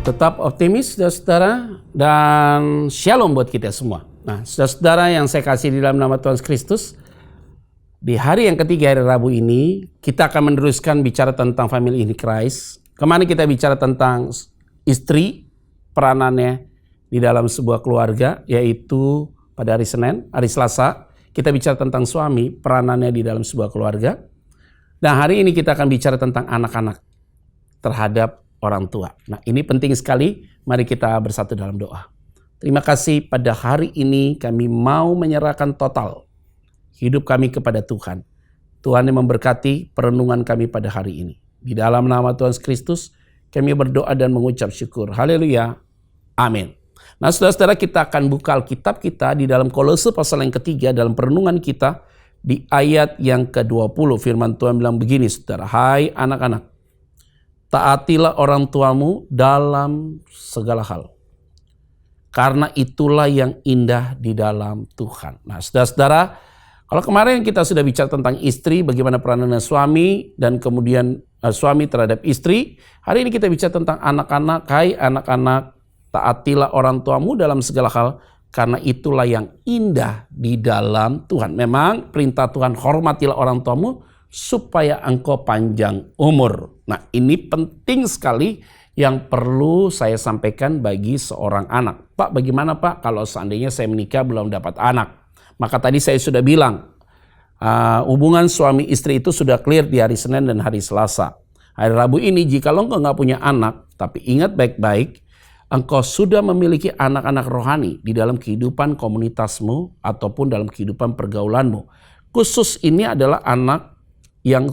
Tetap optimis, saudara-saudara, dan shalom buat kita semua. Nah, saudara-saudara yang saya kasih di dalam nama Tuhan Kristus, di hari yang ketiga, hari Rabu ini, kita akan meneruskan bicara tentang family in Christ. Kemarin kita bicara tentang istri, peranannya di dalam sebuah keluarga, yaitu pada hari Senin, hari Selasa, kita bicara tentang suami, peranannya di dalam sebuah keluarga. Dan hari ini kita akan bicara tentang anak-anak terhadap orang tua. Nah, ini penting sekali. Mari kita bersatu dalam doa. Terima kasih pada hari ini kami mau menyerahkan total hidup kami kepada Tuhan. Tuhan yang memberkati perenungan kami pada hari ini. Di dalam nama Tuhan Kristus kami berdoa dan mengucap syukur. Haleluya. Amin. Nah, saudara-saudara, kita akan buka Alkitab kita di dalam Kolose pasal yang ketiga dalam perenungan kita di ayat yang ke-20. Firman Tuhan bilang begini, saudara. Hai anak-anak, taatilah orang tuamu dalam segala hal, karena itulah yang indah di dalam Tuhan. Nah, saudara-saudara, kalau kemarin kita sudah bicara tentang istri, bagaimana peranan suami, dan kemudian suami terhadap istri. Hari ini kita bicara tentang anak-anak. Hai anak-anak, taatilah orang tuamu dalam segala hal, karena itulah yang indah di dalam Tuhan. Memang perintah Tuhan, hormatilah orang tuamu, supaya engkau panjang umur. Nah, ini penting sekali yang perlu saya sampaikan bagi seorang anak. Pak, bagaimana Pak kalau seandainya saya menikah belum dapat anak? Maka tadi saya sudah bilang, hubungan suami istri itu sudah clear di hari Senin dan hari Selasa. Hari Rabu ini, jika engkau nggak punya anak, tapi ingat baik-baik, engkau sudah memiliki anak-anak rohani di dalam kehidupan komunitasmu ataupun dalam kehidupan pergaulanmu. Khusus ini adalah anak yang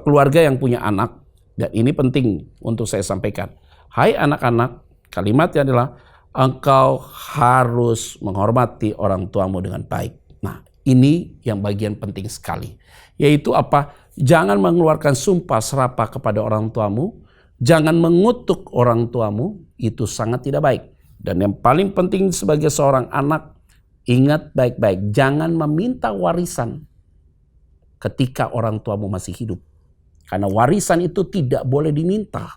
keluarga yang punya anak, dan ini penting untuk saya sampaikan. Hai anak-anak, kalimatnya adalah engkau harus menghormati orang tuamu dengan baik. Nah, ini yang bagian penting sekali, yaitu apa? Jangan mengeluarkan sumpah serapah kepada orang tuamu, jangan mengutuk orang tuamu, itu sangat tidak baik. Dan yang paling penting sebagai seorang anak, ingat baik-baik, jangan meminta warisan ketika orang tuamu masih hidup. Karena warisan itu tidak boleh diminta,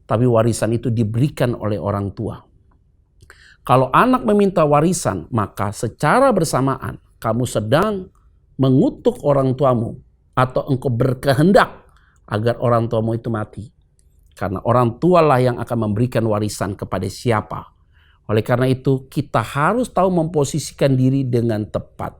tapi warisan itu diberikan oleh orang tua. Kalau anak meminta warisan, maka secara bersamaan kamu sedang mengutuk orang tuamu atau engkau berkehendak agar orang tuamu itu mati. Karena orang tualah yang akan memberikan warisan kepada siapa. Oleh karena itu kita harus tahu memposisikan diri dengan tepat.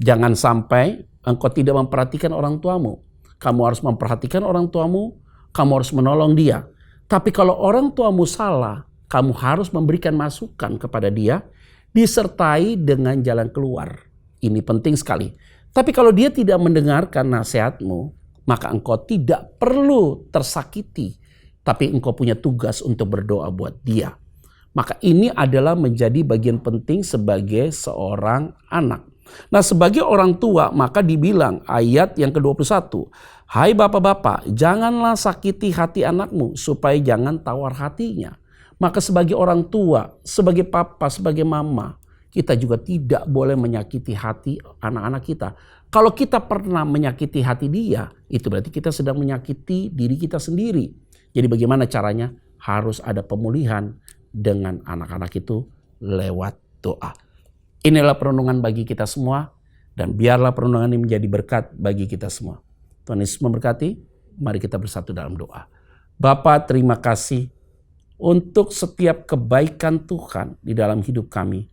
Jangan sampai engkau tidak memperhatikan orang tuamu. Kamu harus memperhatikan orang tuamu, kamu harus menolong dia. Tapi kalau orang tuamu salah, kamu harus memberikan masukan kepada dia, disertai dengan jalan keluar. Ini penting sekali. Tapi kalau dia tidak mendengarkan nasihatmu, maka engkau tidak perlu tersakiti. Tapi engkau punya tugas untuk berdoa buat dia. Maka ini adalah menjadi bagian penting sebagai seorang anak. Nah, sebagai orang tua maka dibilang ayat yang ke-21. Hai bapak-bapak, janganlah sakiti hati anakmu supaya jangan tawar hatinya. Maka sebagai orang tua, sebagai papa, sebagai mama, kita juga tidak boleh menyakiti hati anak-anak kita. Kalau kita pernah menyakiti hati dia, itu berarti kita sedang menyakiti diri kita sendiri. Jadi bagaimana caranya? Harus ada pemulihan dengan anak-anak itu lewat doa. Inilah perenungan bagi kita semua, dan biarlah perenungan ini menjadi berkat bagi kita semua. Tuhan Yesus memberkati. Mari kita bersatu dalam doa. Bapa, terima kasih untuk setiap kebaikan Tuhan di dalam hidup kami.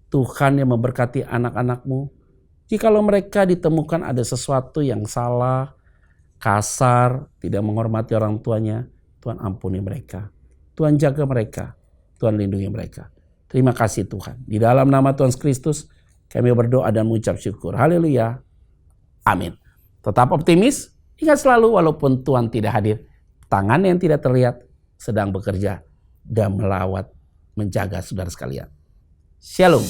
Tuhan yang memberkati anak-anak-Mu. Jikalau mereka ditemukan ada sesuatu yang salah, kasar, tidak menghormati orang tuanya, Tuhan ampuni mereka. Tuhan jaga mereka. Tuhan lindungi mereka. Terima kasih Tuhan. Di dalam nama Tuhan Kristus kami berdoa dan mengucap syukur. Haleluya. Amin. Tetap optimis. Ingat selalu walaupun Tuhan tidak hadir, tangan yang tidak terlihat sedang bekerja dan melawat menjaga saudara sekalian. Shalom.